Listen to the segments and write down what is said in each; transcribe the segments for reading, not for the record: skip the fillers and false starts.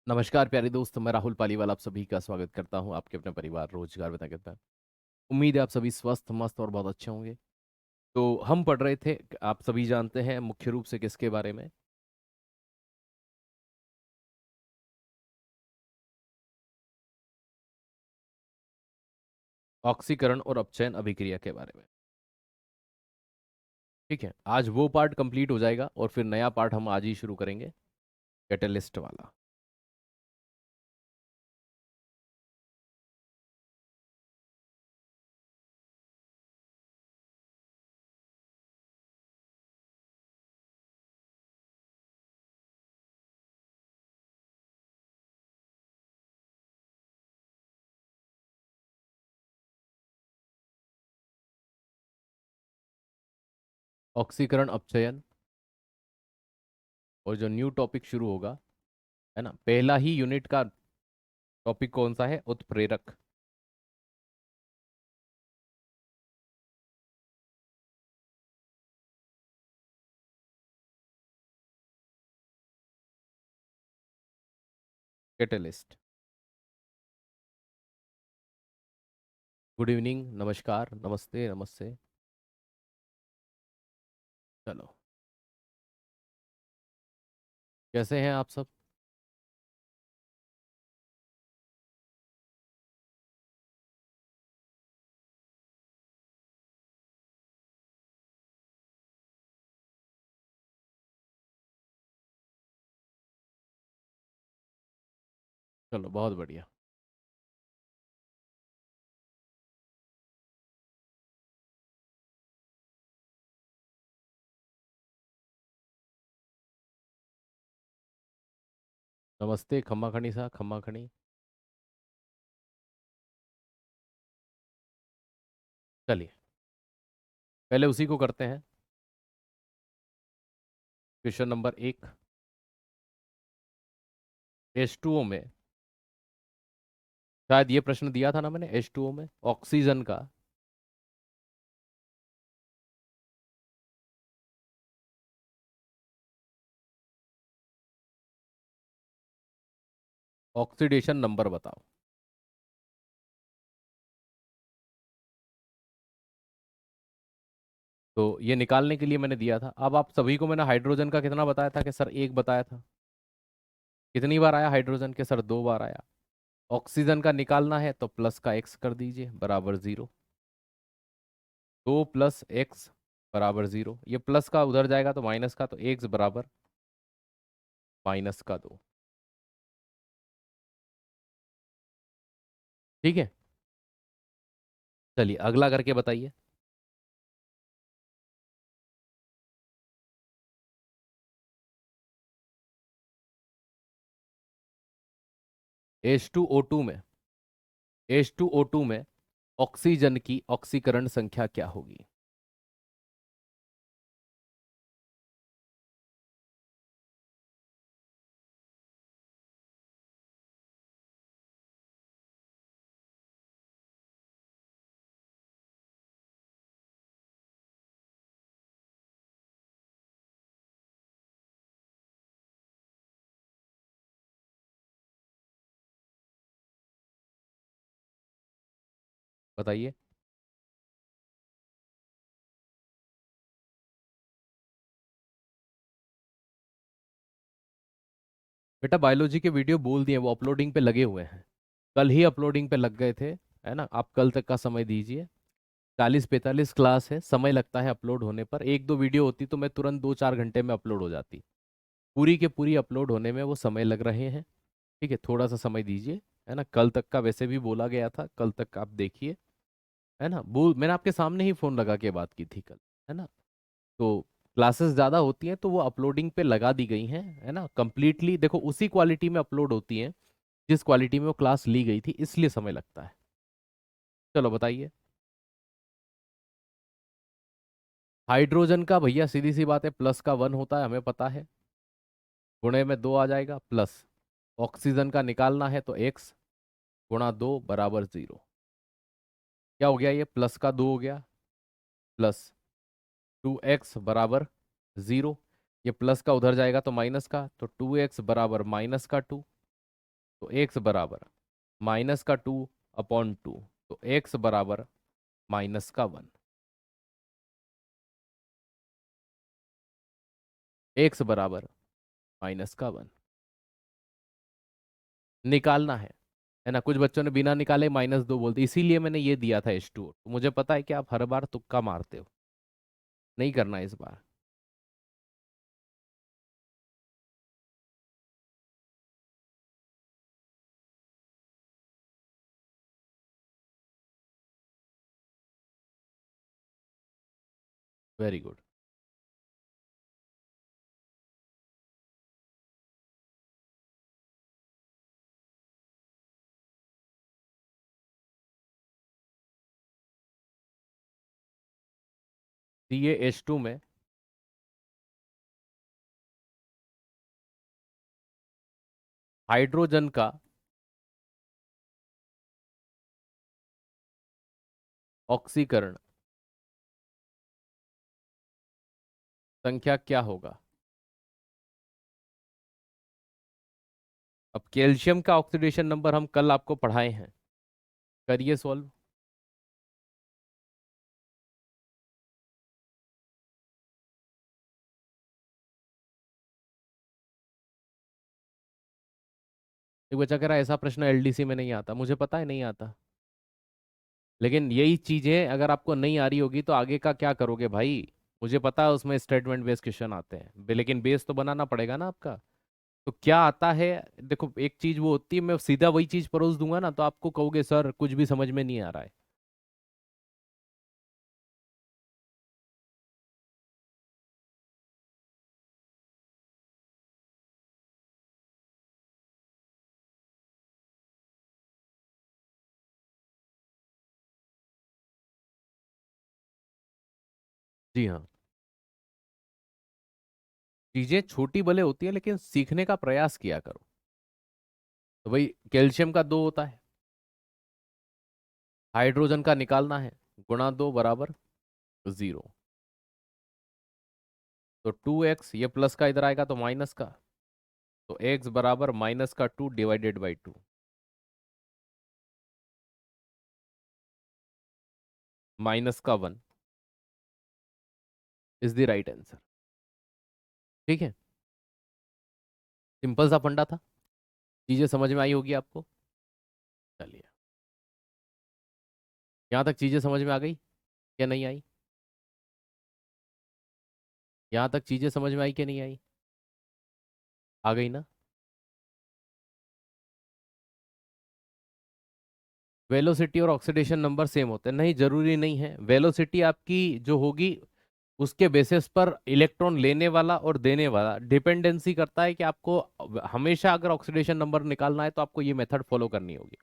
नमस्कार प्यारे दोस्त, मैं राहुल पालीवाल आप सभी का स्वागत करता हूं आपके अपने परिवार रोजगार विद। उम्मीद है आप सभी स्वस्थ मस्त और बहुत अच्छे होंगे। तो हम पढ़ रहे थे, आप सभी जानते हैं मुख्य रूप से किसके बारे में? ऑक्सीकरण और अपचयन अभिक्रिया के बारे में। ठीक है, आज वो पार्ट कंप्लीट हो जाएगा और फिर नया पार्ट हम आज ही शुरू करेंगे, कैटलिस्ट वाला। ऑक्सीकरण अपचयन, और जो न्यू टॉपिक शुरू होगा, है ना, पहला ही यूनिट का टॉपिक कौन सा है? उत्प्रेरक। कैटलिस्ट। गुड इवनिंग, नमस्कार, नमस्ते, नमस्ते। चलो, कैसे हैं आप सब? चलो, बहुत बढ़िया। नमस्ते खम्मा खणी सा, खम्मा खणी। चलिए, पहले उसी को करते हैं। Question number 1। H2O में, शायद ये प्रश्न दिया था ना मैंने, H2O में ऑक्सीजन का ऑक्सीडेशन नंबर बताओ। तो ये निकालने के लिए मैंने दिया था। अब आप सभी को मैंने हाइड्रोजन का कितना बताया था? कि सर एक बताया था। कितनी बार आया हाइड्रोजन के? सर दो बार आया। ऑक्सीजन का निकालना है तो प्लस का एक्स कर दीजिए बराबर जीरो। दो प्लस एक्स बराबर जीरो। ये प्लस का उधर जाएगा तो माइनस का, तो एक्स बराबर माइनस का दो। ठीक है, चलिए अगला करके बताइए। H2O2 में, H2O2 में ऑक्सीजन की ऑक्सीकरण संख्या क्या होगी? बताइए। बेटा बायोलॉजी के वीडियो बोल दिए, वो अपलोडिंग पे लगे हुए हैं। कल ही अपलोडिंग पे लग गए थे, है ना। आप कल तक का समय दीजिए। 40-45 क्लास है, समय लगता है अपलोड होने पर। एक दो वीडियो होती तो मैं तुरंत 2-4 घंटे में अपलोड हो जाती। पूरी के पूरी अपलोड होने में वो समय लग रहे हैं। ठीक है, थोड़ा सा समय दीजिए। है ना, कल तक का वैसे भी बोला गया था, कल तक आप देखिए। है ना, बोल मैंने आपके सामने ही फोन लगा के बात की थी कल। है ना। तो क्लासेस ज़्यादा होती हैं तो वो अपलोडिंग पे लगा दी गई हैं, है ना। कंप्लीटली देखो उसी क्वालिटी में अपलोड होती हैं जिस क्वालिटी में वो क्लास ली गई थी, इसलिए समय लगता है। चलो बताइए। हाइड्रोजन का भैया सीधी सी बात है, प्लस का 1 होता है, हमें पता है। गुणे में दो आ जाएगा प्लस। ऑक्सीजन का निकालना है तो एक्स गुणा दो बराबर जीरो। क्या हो गया? ये प्लस का दो हो गया, प्लस 2x बराबर जीरो। ये प्लस का उधर जाएगा तो माइनस का, तो 2x बराबर माइनस का टू। तो x बराबर माइनस का 2/2, तो x बराबर माइनस का 1। x बराबर माइनस का 1 निकालना है ना। कुछ बच्चों ने बिना निकाले -2 बोलते, इसीलिए मैंने ये दिया था H2O। तो मुझे पता है कि आप हर बार तुक्का मारते हो, नहीं करना इस बार। Very good. CaH2 में हाइड्रोजन का ऑक्सीकरण संख्या क्या होगा? अब कैल्शियम का ऑक्सीडेशन नंबर हम कल आपको पढ़ाए हैं, करिए सॉल्व। एक बच्चा कह रहा है ऐसा प्रश्न LDC में नहीं आता, मुझे पता है नहीं आता, लेकिन यही चीजें अगर आपको नहीं आ रही होगी तो आगे का क्या करोगे भाई? मुझे पता है उसमें स्टेटमेंट बेस्ड क्वेश्चन आते हैं, लेकिन बेस तो बनाना पड़ेगा ना आपका। तो क्या आता है? देखो, एक चीज वो होती है, मैं सीधा वही चीज परोस दूंगा ना तो आपको कहोगे सर कुछ भी समझ में नहीं आ रहा है। जी हाँ। चीजें छोटी भले होती है लेकिन सीखने का प्रयास किया करो। तो भाई कैल्शियम का 2 होता है, हाइड्रोजन का निकालना है, गुणा 2 बराबर 0। तो 2x, ये प्लस का इधर आएगा तो माइनस का, तो x बराबर -2 divided by 2, -1 is the right answer. ठीक है, सिंपल सा फंडा था, चीजें समझ में आई होगी आपको। चलिए, यहाँ तक चीजें समझ में आ गई, क्या नहीं आई? यहाँ तक चीजें समझ में आई कि नहीं आई? आ गई ना? वेलोसिटी और ऑक्सीडेशन नंबर सेम होते हैं? नहीं, जरूरी नहीं है। वेलोसिटी आपकी जो होगी उसके बेसिस पर इलेक्ट्रॉन लेने वाला और देने वाला डिपेंडेंसी करता है कि आपको हमेशा अगर ऑक्सीडेशन नंबर निकालना है तो आपको ये मेथड फॉलो करनी होगी।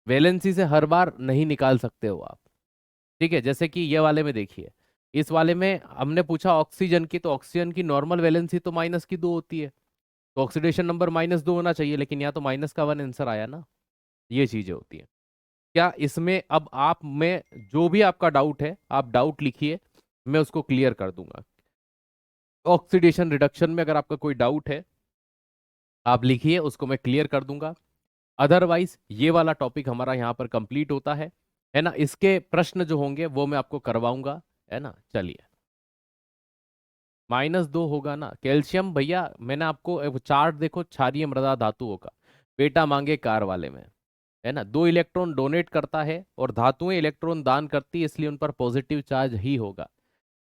वैलेंसी से हर बार नहीं निकाल सकते हो आप। ठीक है, जैसे कि ये वाले में देखिए, इस वाले में हमने पूछा ऑक्सीजन की, तो ऑक्सीजन की नॉर्मल वैलेंसी तो -2 होती है, तो ऑक्सीडेशन नंबर -2 होना चाहिए, लेकिन यहाँ तो -1 आंसर आया ना। ये चीजें होती हैं। क्या इसमें अब आप में जो भी आपका डाउट है आप डाउट लिखिए, मैं उसको क्लियर कर दूंगा। ऑक्सीडेशन रिडक्शन में अगर आपका कोई डाउट है आप लिखिए, उसको मैं क्लियर कर दूंगा। अदरवाइज ये वाला टॉपिक हमारा यहाँ पर कंप्लीट होता है ना। इसके प्रश्न जो होंगे वो मैं आपको करवाऊंगा, है ना। चलिए, -2 होगा ना। कैल्शियम भैया मैंने आपको चार्ट देखो, क्षारीय मृदा धातुओं का, बेटा मांगे कार वाले में, है ना। 2 इलेक्ट्रॉन डोनेट करता है और धातुएं इलेक्ट्रॉन दान करती है, इसलिए उन पर पॉजिटिव चार्ज ही होगा।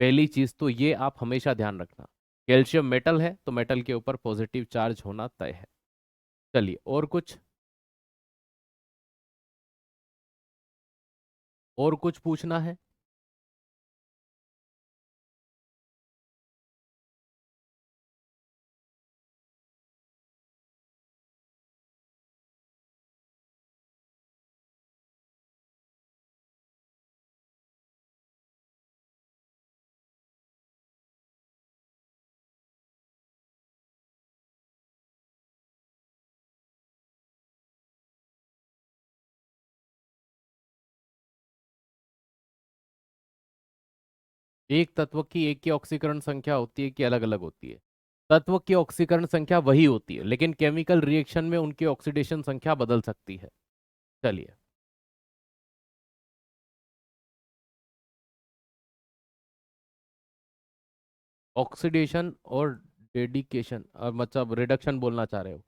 पहली चीज तो ये आप हमेशा ध्यान रखना, कैल्शियम मेटल है तो मेटल के ऊपर पॉजिटिव चार्ज होना तय है। चलिए, और कुछ, और कुछ पूछना है? एक तत्व की एक ही ऑक्सीकरण संख्या होती है कि अलग अलग होती है? तत्व की ऑक्सीकरण संख्या वही होती है, लेकिन केमिकल रिएक्शन में उनकी ऑक्सीडेशन संख्या बदल सकती है। चलिए, ऑक्सीडेशन और डेडिकेशन, और मतलब रिडक्शन बोलना चाह रहे हो।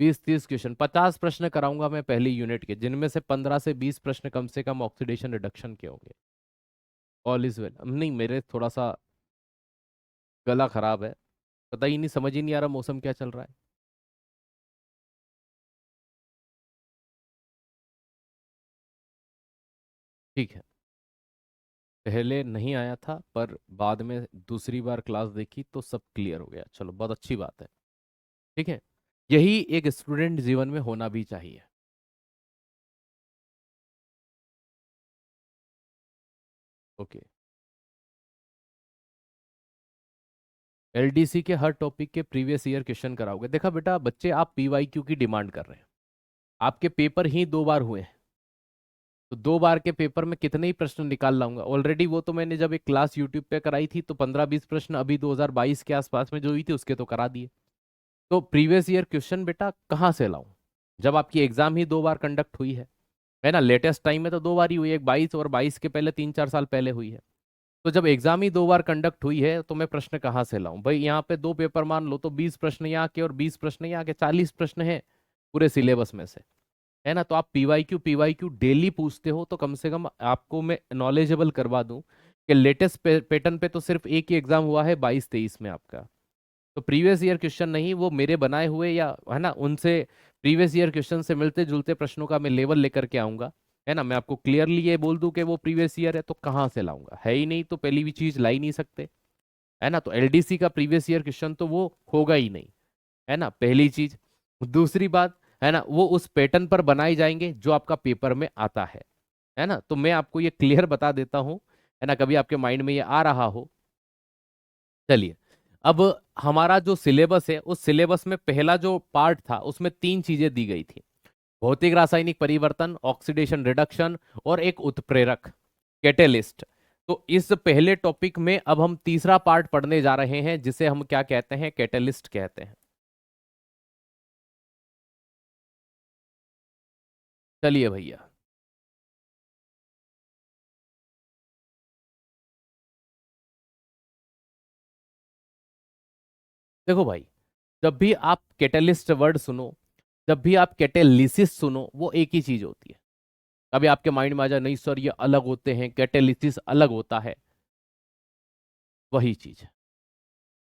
20-30 क्वेश्चन, 50 प्रश्न कराऊंगा मैं पहली यूनिट के, जिनमें से 15 से 20 प्रश्न कम से कम ऑक्सीडेशन रिडक्शन के होंगे। All is well. नहीं, मेरे थोड़ा सा गला खराब है, पता ही नहीं, समझ ही नहीं आ रहा मौसम क्या चल रहा है। ठीक है, पहले नहीं आया था पर बाद में दूसरी बार क्लास देखी तो सब क्लियर हो गया, चलो बहुत अच्छी बात है। ठीक है, यही एक स्टूडेंट जीवन में होना भी चाहिए। ओके। एलडीसी के हर टॉपिक के प्रीवियस ईयर क्वेश्चन कराओगे? देखा बेटा बच्चे, आप पीवाईक्यू की डिमांड कर रहे हैं, आपके पेपर ही 2 बार हुए हैं, तो 2 बार के पेपर में कितने ही प्रश्न निकाल लाऊंगा? ऑलरेडी वो तो मैंने जब एक क्लास यूट्यूब पे कराई थी तो 15-20 प्रश्न अभी 2022 के आसपास में जो हुई थी उसके तो करा दिए। तो प्रीवियस ईयर क्वेश्चन बेटा कहाँ से लाऊं, जब आपकी एग्जाम ही 2 बार कंडक्ट हुई है ना? लेटेस्ट टाइम में तो 2 बार ही हुई है, एक 22 और 22 के पहले 3-4 साल पहले हुई है। तो जब एग्जाम ही 2 बार कंडक्ट हुई है तो मैं प्रश्न कहाँ से लाऊं भाई? यहाँ पे 2 पेपर मान लो तो 20 प्रश्न यहाँ के और 20 प्रश्न यहाँ के, 40 प्रश्न है पूरे सिलेबस में से, है ना? तो आप पीवाईक्यू पीवाईक्यू डेली पूछते हो तो कम से कम आपको मैं नॉलेजेबल करवा दूं कि लेटेस्ट पैटर्न पे तो सिर्फ एक ही एग्जाम हुआ है 22-23 में आपका। तो प्रीवियस ईयर क्वेश्चन नहीं, वो मेरे बनाए हुए या है ना उनसे प्रीवियस ईयर क्वेश्चन से मिलते जुलते प्रश्नों का मैं लेवल लेकर के आऊंगा, है ना? मैं आपको क्लियरली ये बोल दूं कि वो प्रीवियस ईयर है तो कहाँ से लाऊंगा? है ही नहीं तो पहली भी चीज ला ही नहीं सकते, है ना? तो एलडीसी का प्रीवियस ईयर क्वेश्चन तो वो होगा ही नहीं, है ना, पहली चीज। दूसरी बात, है ना, वो उस पैटर्न पर बनाए जाएंगे जो आपका पेपर में आता है ना? तो मैं आपको ये क्लियर बता देता हूँ, है ना, कभी आपके माइंड में ये आ रहा हो। चलिए, अब हमारा जो सिलेबस है उस सिलेबस में पहला जो पार्ट था उसमें 3 चीजें दी गई थी: भौतिक रासायनिक परिवर्तन, ऑक्सीडेशन रिडक्शन, और एक उत्प्रेरक, कैटेलिस्ट। तो इस पहले टॉपिक में अब हम तीसरा पार्ट पढ़ने जा रहे हैं जिसे हम क्या कहते हैं? कैटेलिस्ट कहते हैं। चलिए भैया, देखो भाई, जब भी आप कैटेलिस्ट वर्ड सुनो, जब भी आप कैटेलिसिस सुनो, वो एक ही चीज होती है। कभी आपके माइंड में आ जाए नहीं सर ये अलग होते हैं, कैटेलिसिस अलग होता है, वही चीज है।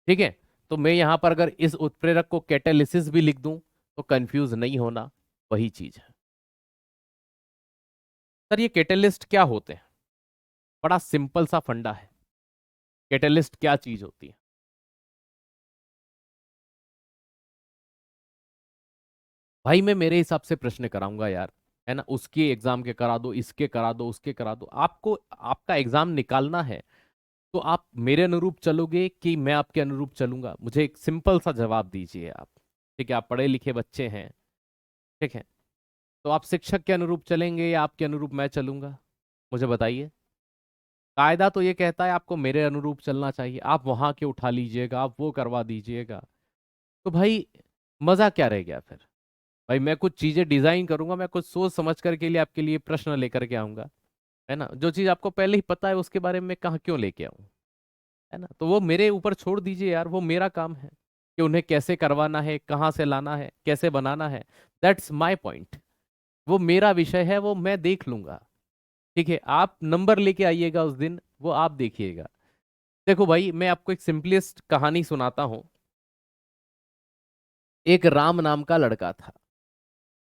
ठीक है, तो मैं यहां पर अगर इस उत्प्रेरक को कैटेलिसिस भी लिख दूं तो कंफ्यूज नहीं होना, वही चीज है। सर ये कैटेलिस्ट क्या होते हैं? बड़ा सिंपल सा फंडा है, कैटेलिस्ट क्या चीज होती है? भाई मैं मेरे हिसाब से प्रश्न कराऊंगा यार, है ना? उसके एग्जाम के करा दो, इसके करा दो, उसके करा दो, आपको आपका एग्जाम निकालना है तो आप मेरे अनुरूप चलोगे कि मैं आपके अनुरूप चलूंगा? मुझे एक सिंपल सा जवाब दीजिए आप। ठीक है, आप पढ़े लिखे बच्चे हैं, ठीक है, तो आप शिक्षक के अनुरूप चलेंगे या आपके अनुरूप मैं चलूंगा? मुझे बताइए। कायदा तो ये कहता है आपको मेरे अनुरूप चलना चाहिए, आप वहां के उठा लीजिएगा, आप वो करवा दीजिएगा, तो भाई मजा क्या रह गया फिर? भाई मैं कुछ चीजें डिजाइन करूंगा, मैं कुछ सोच समझ करके लिए आपके लिए प्रश्न लेकर के आऊंगा, है ना? जो चीज आपको पहले ही पता है उसके बारे में कहाँ क्यों लेके आऊं, है ना? तो वो मेरे ऊपर छोड़ दीजिए यार, वो मेरा काम है कि उन्हें कैसे करवाना है, कहाँ से लाना है, कैसे बनाना है। दैट्स माय पॉइंट, वो मेरा विषय है, वो मैं देख लूंगा। ठीक है, आप नंबर लेके आइएगा उस दिन, वो आप देखिएगा। देखो भाई मैं आपको एक सिंपलेस्ट कहानी सुनाता हूँ। एक राम नाम का लड़का था।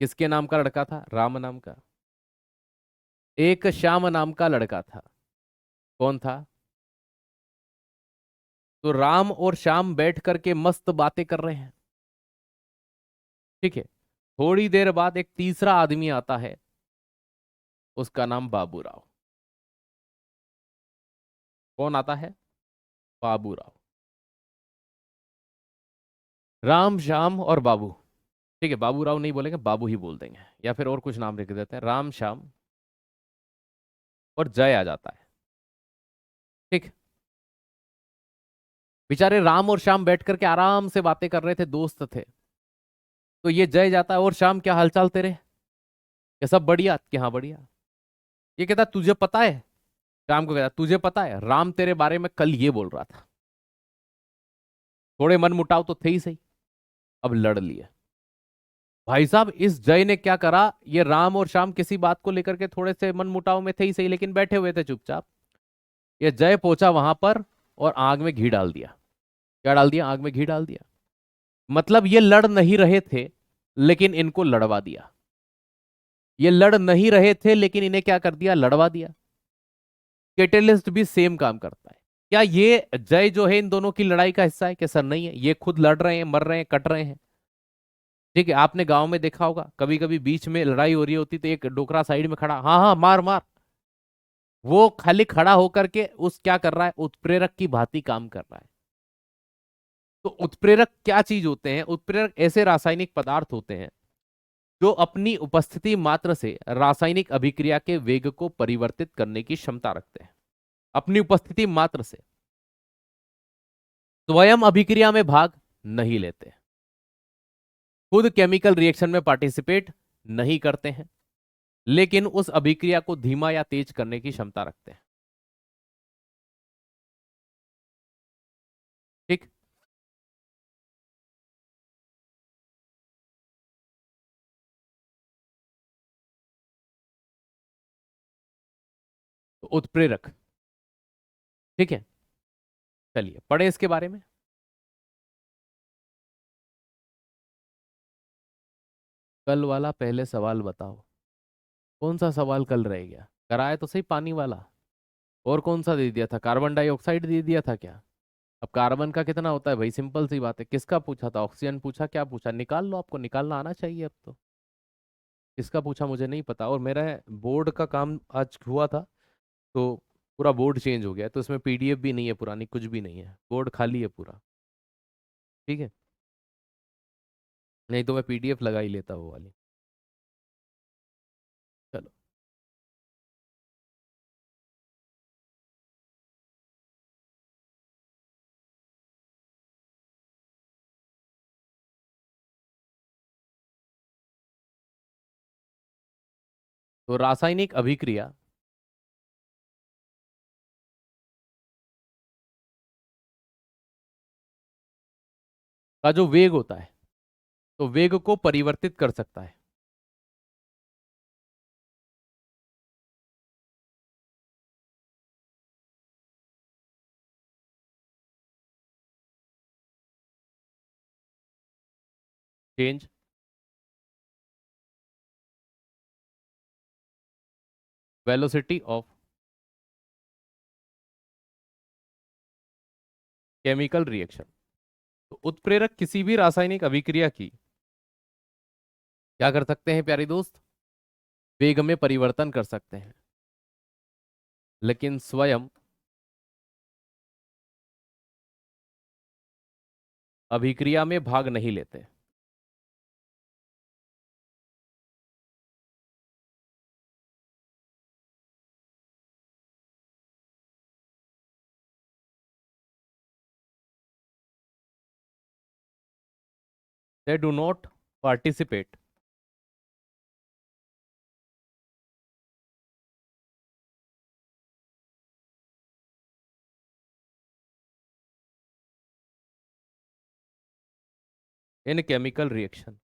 किसके नाम का लड़का था? राम नाम का। एक श्याम नाम का लड़का था। कौन था? तो राम और श्याम बैठ करके मस्त बातें कर रहे हैं, ठीक है। थोड़ी देर बाद एक तीसरा आदमी आता है, उसका नाम बाबूराव। कौन आता है? बाबूराव। राम श्याम और बाबू, ठीक है, बाबूराव नहीं बोलेंगे, बाबू ही बोल देंगे, या फिर और कुछ नाम लिख देते हैं, राम श्याम और जय आ जाता है, ठीक। बेचारे राम और श्याम बैठ करके आराम से बातें कर रहे थे, दोस्त थे। तो ये जय जाता है, और श्याम क्या हालचाल तेरे, ये सब बढ़िया, कि हाँ बढ़िया। ये कहता तुझे पता है, राम को कहता तुझे पता है राम तेरे बारे में कल ये बोल रहा था। थोड़े मन मुटाव तो थे ही सही, अब लड़ लिए। भाई साहब इस जय ने क्या करा, ये राम और श्याम किसी बात को लेकर के थोड़े से मन मुटाव में थे ही सही, लेकिन बैठे हुए थे चुपचाप। ये जय पहुंचा वहां पर और आग में घी डाल दिया। क्या डाल दिया, आग में घी डाल दिया। मतलब ये लड़ नहीं रहे थे, लेकिन इनको लड़वा दिया। ये लड़ नहीं रहे थे, लेकिन इन्हें क्या कर दिया, लड़वा दिया। कैटेलिस्ट भी सेम काम करता है। क्या ये जय जो है इन दोनों की लड़ाई का हिस्सा है, क्या सर नहीं है, ये खुद लड़ रहे हैं, मर रहे हैं, कट रहे हैं। ठीक है, आपने गांव में देखा होगा, कभी कभी बीच में लड़ाई हो रही होती तो एक डोकरा साइड में खड़ा, हाँ हाँ मार मार। वो खाली खड़ा होकर के उस क्या कर रहा है, उत्प्रेरक की भांति काम कर रहा है। तो उत्प्रेरक क्या चीज होते हैं, उत्प्रेरक ऐसे रासायनिक पदार्थ होते हैं जो अपनी उपस्थिति मात्र से रासायनिक अभिक्रिया के वेग को परिवर्तित करने की क्षमता रखते हैं। अपनी उपस्थिति मात्र से, स्वयं अभिक्रिया में भाग नहीं लेते, खुद केमिकल रिएक्शन में पार्टिसिपेट नहीं करते हैं, लेकिन उस अभिक्रिया को धीमा या तेज करने की क्षमता रखते हैं। ठीक। तो उत्प्रेरक, ठीक है, चलिए पढ़े इसके बारे में। कल वाला पहले सवाल बताओ। कौन सा सवाल कल रह गया, कराया तो सही पानी वाला। और कौन सा दे दिया था, कार्बन डाइऑक्साइड दे दिया था क्या। अब कार्बन का कितना होता है भाई, सिंपल सी बात है, किसका पूछा था, ऑक्सीजन पूछा, क्या पूछा, निकाल लो, आपको निकालना आना चाहिए अब तो। किसका पूछा मुझे नहीं पता, और मेरा बोर्ड का काम आज हुआ था, तो पूरा बोर्ड चेंज हो गया है, तो इसमें पीडीएफ भी नहीं है, पुरानी कुछ भी नहीं है, बोर्ड खाली है पूरा। ठीक है, नहीं तो मैं पीडीएफ लगा ही लेता वो वाली। चलो। तो रासायनिक अभिक्रिया का जो वेग होता है, तो वेग को परिवर्तित कर सकता है। Change velocity of chemical reaction. तो उत्प्रेरक किसी भी रासायनिक अभिक्रिया की क्या कर सकते हैं प्यारे दोस्त, वेग में परिवर्तन कर सकते हैं, लेकिन स्वयं अभिक्रिया में भाग नहीं लेते। They do not participate in chemical reaction.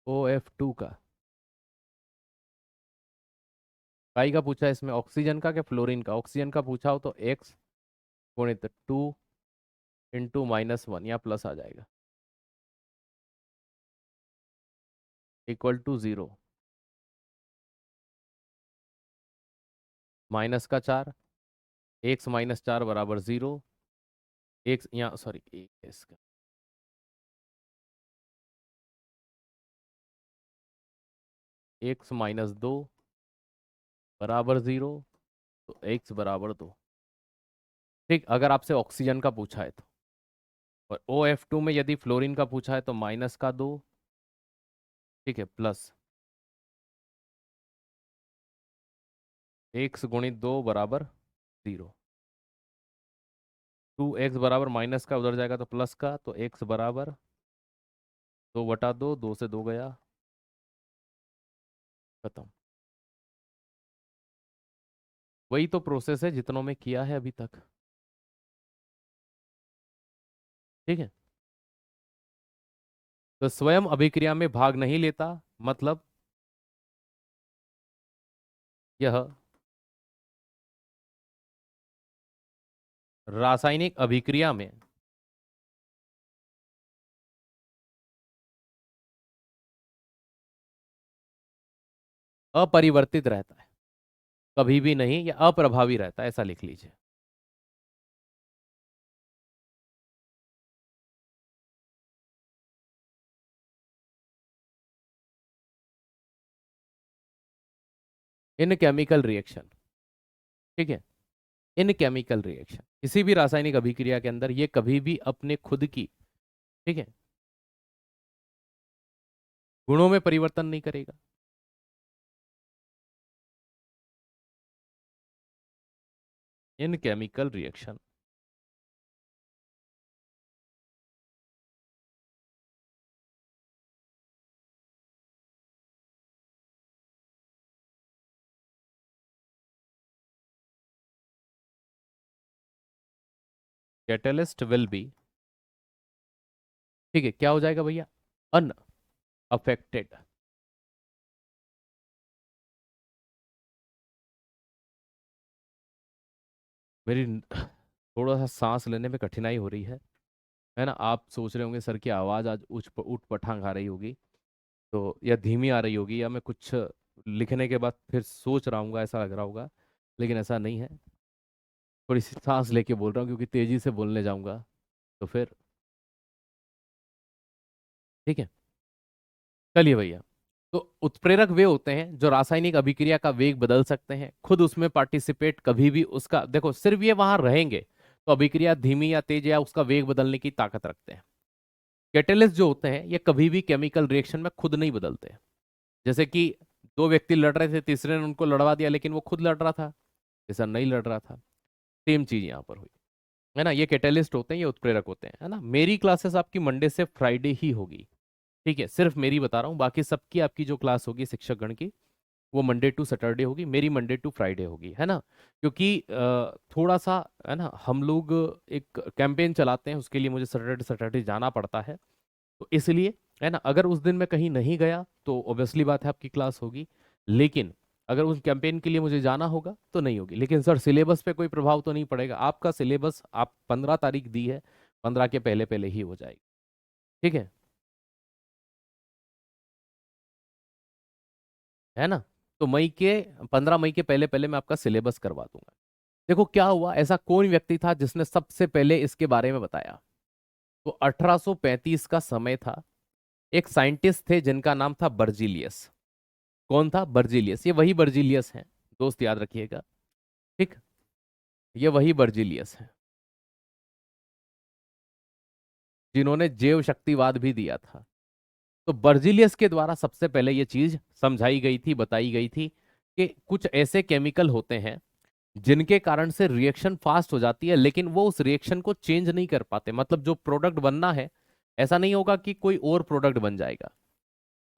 OF2 का, काई का पूछा है इसमें, ऑक्सीजन का क्या फ्लोरीन का, ऑक्सीजन का पूछा हो तो एक्स गुणित 2 × -1 या प्लस आ जाएगा, इक्वल टू 0, -4, x -4 बराबर 0, एक्स यहाँ सॉरी एक है इसका, x-2 बराबर 0, तो x बराबर 2। ठीक, अगर आपसे ऑक्सीजन का पूछा है तो, और OF2 में यदि फ्लोरीन का पूछा है तो -2 ठीक है, प्लस एक्स गुणित 2 बराबर 0। 2x बराबर माइनस का उधर जाएगा तो प्लस का, तो x बराबर 2/2, 2 से 2 गया, खत्म। वही तो प्रोसेस है जितनों में किया है अभी तक। ठीक है, तो स्वयं अभिक्रिया में भाग नहीं लेता, मतलब यह रासायनिक अभिक्रिया में अपरिवर्तित रहता है, कभी भी नहीं, या अप्रभावी रहता है, ऐसा लिख लीजिए। इन केमिकल रिएक्शन, ठीक है, इन केमिकल रिएक्शन, किसी भी रासायनिक अभिक्रिया के अंदर ये कभी भी अपने खुद की, ठीक है, गुणों में परिवर्तन नहीं करेगा। इन chemical reaction, catalyst will be, ठीक है, क्या हो जाएगा भैया, अनअफेक्टेड। मेरी थोड़ा सा सांस लेने में कठिनाई हो रही है ना। आप सोच रहे होंगे सर की आवाज़ आज उठ पटांग आ रही होगी, तो या धीमी आ रही होगी, या मैं कुछ लिखने के बाद फिर सोच रहा हूँ, ऐसा लग रहा होगा, लेकिन ऐसा नहीं है। थोड़ी सी सांस लेके बोल रहा हूँ क्योंकि तेजी से बोलने जाऊंगा तो फिर, ठीक है। चलिए भैया, तो उत्प्रेरक वे होते हैं जो रासायनिक अभिक्रिया का वेग बदल सकते हैं, खुद उसमें पार्टिसिपेट कभी भी उसका, देखो सिर्फ ये वहां रहेंगे तो अभिक्रिया धीमी या तेज या उसका वेग बदलने की ताकत रखते हैं। कैटेलिस्ट जो होते हैं ये कभी भी केमिकल रिएक्शन में खुद नहीं बदलते। जैसे कि दो व्यक्ति लड़ रहे थे, तीसरे ने उनको लड़वा दिया, लेकिन वो खुद लड़ रहा था, तीसरा नहीं लड़ रहा था। सेम चीज यहाँ पर हुई, है ना। ये कैटेलिस्ट होते हैं, ये उत्प्रेरक होते हैं, है ना। मेरी क्लासेस आपकी मंडे से फ्राइडे ही होगी, ठीक है, सिर्फ मेरी बता रहा हूँ, बाकी सबकी आपकी जो क्लास होगी शिक्षक गण की वो मंडे टू सैटरडे होगी, मेरी मंडे टू फ्राइडे होगी, है ना। क्योंकि थोड़ा सा, है ना, हम लोग एक कैंपेन चलाते हैं, उसके लिए मुझे सैटरडे सैटरडे जाना पड़ता है, तो इसलिए, है ना, अगर उस दिन मैं कहीं नहीं गया तो ऑब्वियसली बात है आपकी क्लास होगी, लेकिन अगर उस कैंपेन के लिए मुझे जाना होगा तो नहीं होगी। लेकिन सर सिलेबस पे कोई प्रभाव तो नहीं पड़ेगा, आपका सिलेबस आप 15 तारीख दी है, 15 के पहले पहले ही हो जाएगी, ठीक है ना। तो मई के 15 मई के पहले पहले मैं आपका सिलेबस करवा दूंगा। देखो क्या हुआ, ऐसा कौन व्यक्ति था जिसने सबसे पहले इसके बारे में बताया, तो 1835 का समय था। एक साइंटिस्ट थे जिनका नाम था बर्जीलियस। कौन था, बर्जीलियस, ये वही बर्जीलियस हैं, दोस्त याद रखिएगा, ठीक, ये वही बर्जीलियस हैं जिन्होंने जैव शक्तिवाद भी दिया था। तो बर्जीलियस के द्वारा सबसे पहले ये चीज समझाई गई थी, बताई गई थी कि कुछ ऐसे केमिकल होते हैं जिनके कारण से रिएक्शन फास्ट हो जाती है, लेकिन वो उस रिएक्शन को चेंज नहीं कर पाते, मतलब जो प्रोडक्ट बनना है ऐसा नहीं होगा कि कोई और प्रोडक्ट बन जाएगा।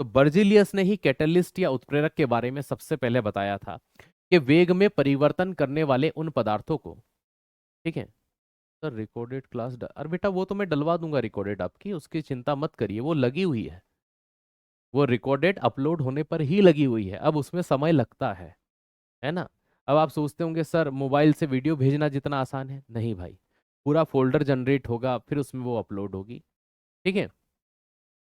तो बर्जीलियस ने ही कैटलिस्ट या उत्प्रेरक के बारे में सबसे पहले बताया था कि वेग में परिवर्तन करने वाले उन पदार्थों को, ठीक है। सर रिकॉर्डेड क्लास अरे बेटा वो तो मैं डलवा दूंगा रिकॉर्डेड आपकी, उसकी चिंता मत करिए, वो लगी हुई है, वो रिकॉर्डेड अपलोड होने पर ही लगी हुई है, अब उसमें समय लगता है ना। अब आप सोचते होंगे सर मोबाइल से वीडियो भेजना जितना आसान है, नहीं भाई, पूरा फोल्डर जनरेट होगा फिर उसमें वो अपलोड होगी, ठीक है।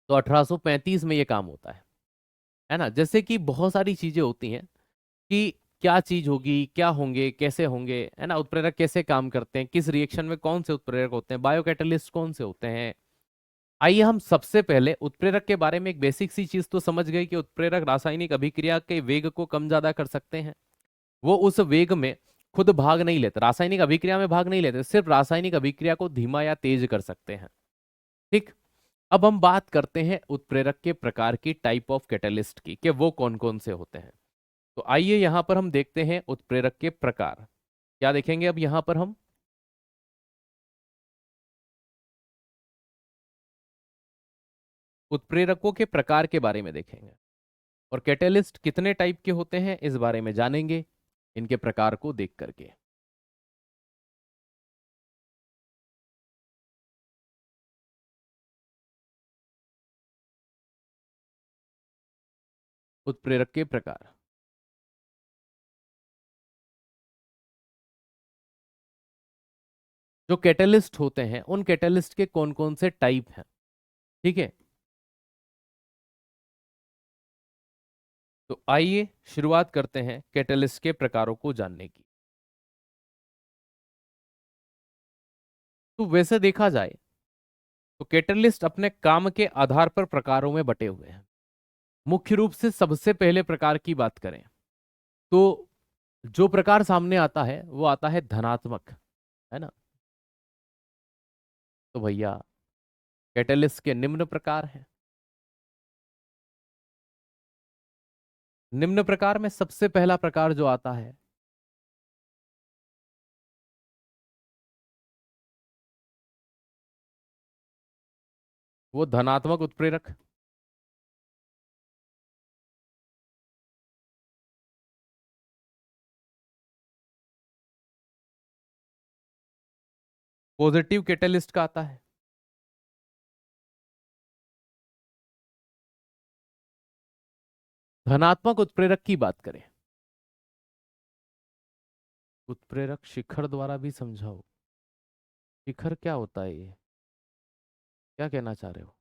तो 1835 में ये काम होता है ना। जैसे कि बहुत सारी चीजें होती हैं कि क्या चीज होगी, क्या होंगे, कैसे होंगे, है ना, उत्प्रेरक कैसे काम करते हैं, किस रिएक्शन में कौन से उत्प्रेरक होते हैं, बायोकैटलिस्ट कौन से होते हैं। आइए हम सबसे पहले उत्प्रेरक के बारे में एक बेसिक सी चीज तो समझ गए कि उत्प्रेरक रासायनिक अभिक्रिया के वेग को कम ज्यादा कर सकते हैं। वो उस वेग में खुद भाग नहीं लेते, रासायनिक अभिक्रिया में भाग नहीं लेते, सिर्फ रासायनिक अभिक्रिया को धीमा या तेज कर सकते हैं, ठीक। अब हम बात करते हैं उत्प्रेरक के प्रकार की, टाइप ऑफ कैटलिस्ट की, कि वो कौन कौन से होते हैं। तो आइए यहां पर हम देखते हैं उत्प्रेरक के प्रकार। क्या देखेंगे अब यहां पर हम? उत्प्रेरकों के प्रकार के बारे में देखेंगे, और कैटलिस्ट कितने टाइप के होते हैं इस बारे में जानेंगे इनके प्रकार को देख करके। उत्प्रेरक के प्रकार। जो कैटलिस्ट होते हैं उन कैटलिस्ट के कौन कौन से टाइप हैं, ठीक है। तो आइए शुरुआत करते हैं कैटलिस्ट के प्रकारों को जानने की। तो वैसे देखा जाए तो कैटलिस्ट अपने काम के आधार पर प्रकारों में बटे हुए हैं। मुख्य रूप से सबसे पहले प्रकार की बात करें तो जो प्रकार सामने आता है वो आता है धनात्मक, है ना। तो भैया कैटलिस्ट के निम्न प्रकार हैं। निम्न प्रकार में सबसे पहला प्रकार जो आता है वो धनात्मक उत्प्रेरक। पॉजिटिव कैटलिस्ट का आता है। धनात्मक उत्प्रेरक की बात करें, उत्प्रेरक शिखर द्वारा भी समझाओ। शिखर क्या होता है ये, क्या कहना चाह रहे हो?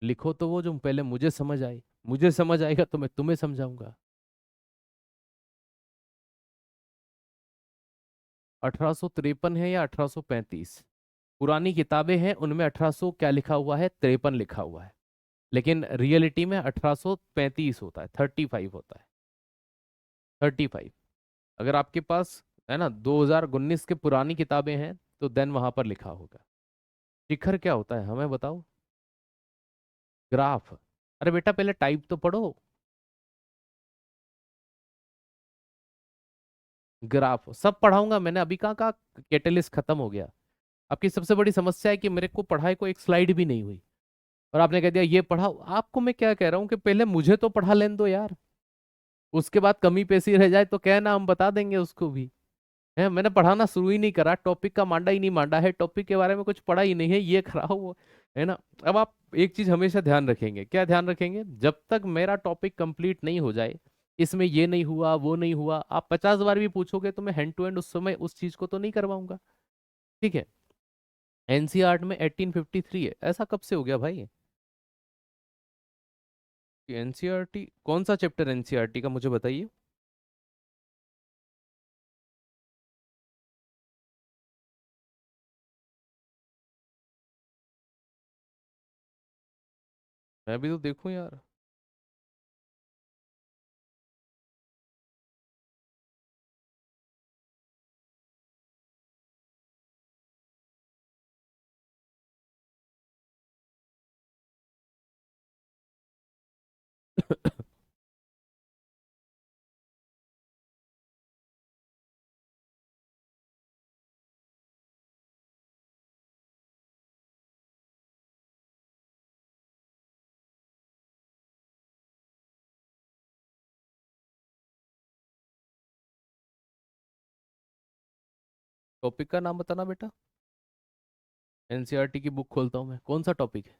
लिखो तो वो जो पहले मुझे समझ आई, मुझे समझ आएगा तो मैं तुम्हें समझाऊंगा। 1853 है या 1835? पुरानी किताबें हैं उनमें 1800 क्या लिखा हुआ है, 53 लिखा हुआ है, लेकिन रियलिटी में 1835 होता है, 35 होता है, 35। अगर आपके पास है ना 2019 के पुरानी किताबें हैं तो देन वहां पर लिखा होगा। शिखर क्या होता है हमें बताओ। ग्राफ? अरे बेटा पहले टाइप तो पढ़ो। ग्राफ सब पढ़ाऊंगा, मैंने अभी कहाँ कहा कैटलिस्ट खत्म हो गया। आपकी सबसे बड़ी समस्या है कि मेरे को पढ़ाई को एक स्लाइड भी नहीं हुई और आपने कह दिया ये पढ़ाओ। आपको मैं क्या कह रहा हूँ कि पहले मुझे तो पढ़ा लेने दो यार, उसके बाद कमी पेशी रह जाए तो कहना, हम बता देंगे उसको भी। है, मैंने पढ़ाना शुरू ही नहीं करा, टॉपिक का मांडा ही नहीं मांडा है, टॉपिक के बारे में कुछ पढ़ा ही नहीं है, ये कराओ वो, है ना। अब आप एक चीज हमेशा ध्यान रखेंगे, क्या ध्यान रखेंगे, जब तक मेरा टॉपिक कंप्लीट नहीं हो जाए, इसमें ये नहीं हुआ वो नहीं हुआ, आप 50 बार भी पूछोगे तो मैं हैंड टू हैंड उस समय उस चीज को तो नहीं करवाऊंगा, ठीक है। एनसीईआरटी में 1853 है, ऐसा कब से हो गया भाई? एनसीईआरटी कौन सा चैप्टर एनसीईआरटी का मुझे बताइए। मैं भी तो देखूं यार। टॉपिक का नाम बताना बेटा। एनसीईआरटी की बुक खोलता हूँ मैं, कौन सा टॉपिक है?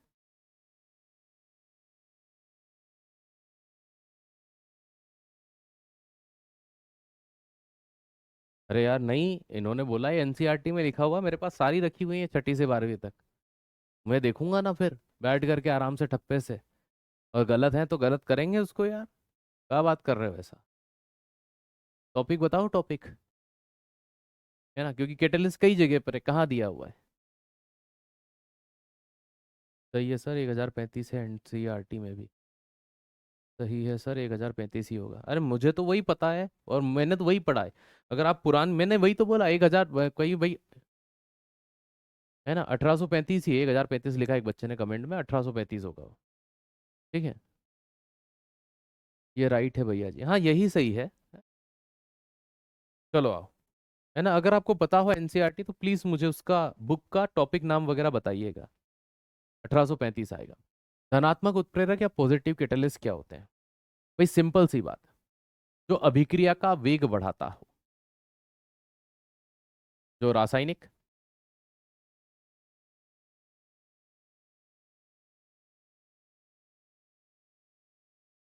अरे यार नहीं, इन्होंने बोला है एनसीईआरटी में लिखा हुआ, मेरे पास सारी रखी हुई है 6ठी से 12वीं तक। मैं देखूंगा ना फिर बैठ करके आराम से ठप्पे से, और गलत है तो गलत करेंगे उसको यार। क्या बात कर रहे हो ऐसा? टॉपिक बताओ टॉपिक, है ना, क्योंकि कैटलिस्ट कई जगह पर है, कहाँ दिया हुआ है। सही है सर, 1035 है एनसीईआरटी में भी। सही है सर, 1035 ही होगा। अरे मुझे तो वही पता है और मैंने तो वही पढ़ा है। अगर आप पुरान, मैंने वही तो बोला 1000 कहीं भाई, है ना, 1835 ही, 1035 लिखा है एक बच्चे ने कमेंट में, 1835 होगा वो। ठीक है, ये राइट है भैया जी, हाँ यही सही है। चलो आओ। है ना, अगर आपको पता हो एनसीईआरटी तो प्लीज मुझे उसका बुक का टॉपिक नाम वगैरह बताइएगा। 1835 आएगा। धनात्मक उत्प्रेरक या पॉजिटिव कैटलिस्ट क्या होते हैं? भाई सिंपल सी बात, जो अभिक्रिया का वेग बढ़ाता हो। जो रासायनिक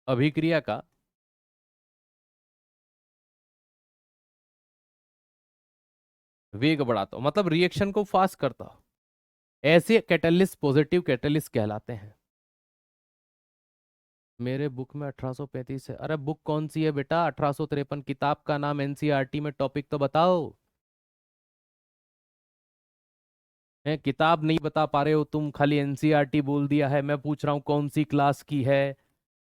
अभिक्रिया का वेग बढ़ाता हो, मतलब रिएक्शन को फास्ट करता हो, ऐसे कैटलिस्ट पॉजिटिव कैटलिस्ट कहलाते हैं। मेरे बुक में 1835 है, अरे बुक कौन सी है बेटा? 1853, किताब का नाम, एनसीईआरटी में टॉपिक तो बताओ। है, किताब नहीं बता पा रहे हो तुम, खाली एनसीईआरटी बोल दिया है। मैं पूछ रहा हूँ कौन सी क्लास की है।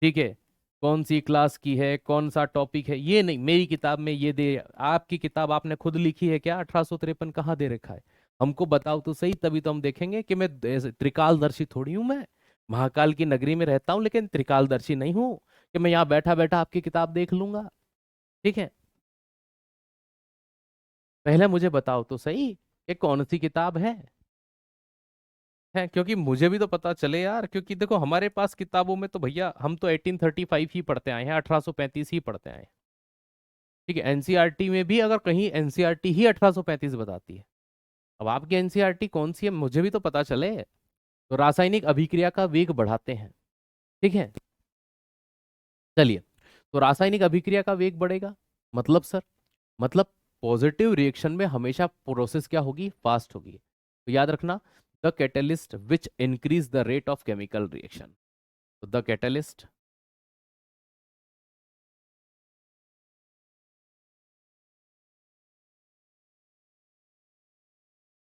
ठीक है, कौन सी क्लास की है, कौन सा टॉपिक है, ये नहीं मेरी किताब में ये दे। आपकी किताब आपने खुद लिखी है क्या? 1853 कहाँ दे रखा है? हमको बताओ तो सही, तभी तो हम देखेंगे कि मैं त्रिकालदर्शी थोड़ी हूं मैं। महाकाल की नगरी में रहता हूँ लेकिन त्रिकालदर्शी नहीं हूँ कि मैं यहाँ बैठा बैठा आपकी किताब देख लूंगा। ठीक है, पहले मुझे बताओ तो सही कि कौन सी किताब है, क्योंकि मुझे भी तो पता चले यार, क्योंकि देखो हमारे पास किताबों में तो भैया हम तो 1835 ही पढ़ते आए हैं, 1835 ही पढ़ते आए हैं। ठीक है, एनसीईआरटी में भी अगर कहीं एनसीईआरटी ही 1835 बताती है, अब आपकी एनसीईआरटी कौन सी है मुझे भी तो पता चले। तो रासायनिक अभिक्रिया का वेग बढ़ाते हैं। ठीक है, चलिए, तो रासायनिक अभिक्रिया का वेग बढ़ेगा, मतलब सर, मतलब पॉजिटिव रिएक्शन में हमेशा प्रोसेस क्या होगी? फास्ट होगी। तो याद रखना, the catalyst which increase the rate of chemical reaction. तो द कैटलिस्ट,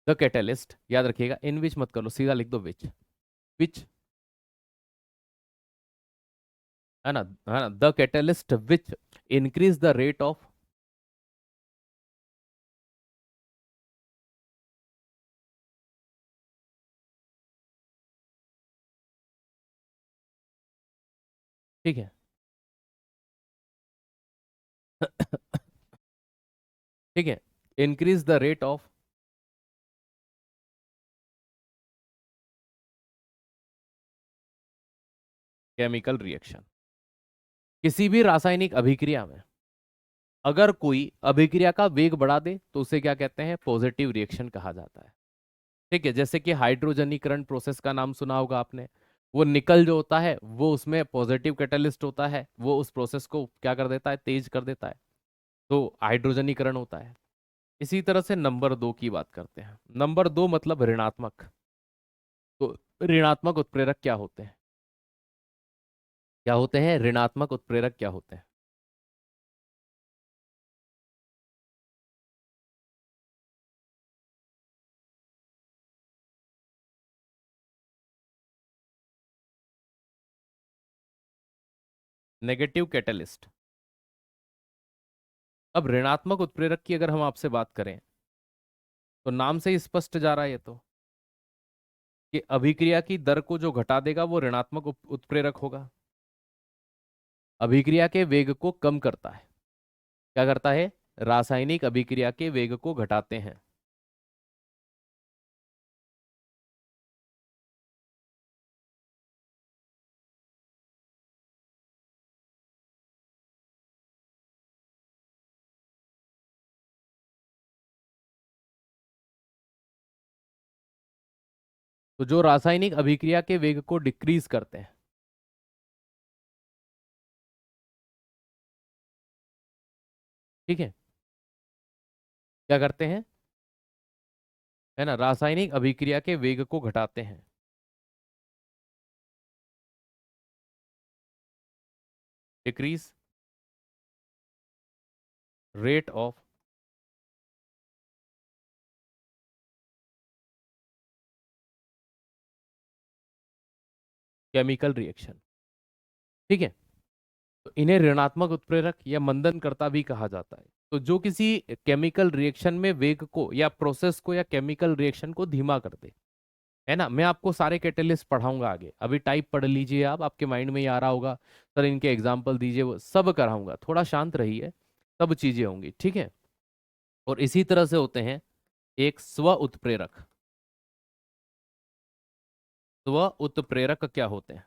द कैटलिस्ट याद रखिएगा, इन विच मत करो, सीधा लिख दो विच। विच, है ना, the catalyst which increase the rate of, ठीक है ठीक है, increase the rate of chemical reaction. किसी भी रासायनिक अभिक्रिया में अगर कोई अभिक्रिया का वेग बढ़ा दे तो उसे क्या कहते हैं? पॉजिटिव रिएक्शन कहा जाता है। ठीक है, जैसे कि हाइड्रोजनीकरण प्रोसेस का नाम सुना होगा आपने। वो निकल जो होता है वो उसमें पॉजिटिव कैटलिस्ट होता है, वो उस प्रोसेस को क्या कर देता है? तेज कर देता है। तो हाइड्रोजनीकरण होता है। इसी तरह से नंबर दो की बात करते हैं। नंबर दो मतलब ऋणात्मक। तो ऋणात्मक उत्प्रेरक क्या होते हैं? क्या होते हैं ऋणात्मक उत्प्रेरक? क्या होते हैं? Negative catalyst. अब ऋणात्मक उत्प्रेरक की अगर हम आपसे बात करें तो नाम से ही स्पष्ट जा रहा है ये तो, कि अभिक्रिया की दर को जो घटा देगा वो ऋणात्मक उत्प्रेरक होगा। अभिक्रिया के वेग को कम करता है। क्या करता है? रासायनिक अभिक्रिया के वेग को घटाते हैं। तो जो रासायनिक अभिक्रिया के वेग को डिक्रीज करते हैं, ठीक है, क्या करते हैं? है ना, रासायनिक अभिक्रिया के वेग को घटाते हैं। Decrease rate of chemical reaction. ठीक है, तो इन्हें ऋणात्मक उत्प्रेरक या मंदनकर्ता भी कहा जाता है। तो जो किसी केमिकल रिएक्शन में वेग को या प्रोसेस को या केमिकल रिएक्शन को धीमा कर दे, है ना। मैं आपको सारे कैटेलिस्ट पढ़ाऊंगा आगे, अभी टाइप पढ़ लीजिए आप, आपके माइंड में ही आ रहा होगा, सर इनके एग्जाम्पल दीजिए, वो सब कराऊंगा, थोड़ा शांत रहिए, सब चीजें होंगी, ठीक है। और इसी तरह से होते हैं एक स्व उत्प्रेरक। स्व उत्प्रेरक क्या होते हैं?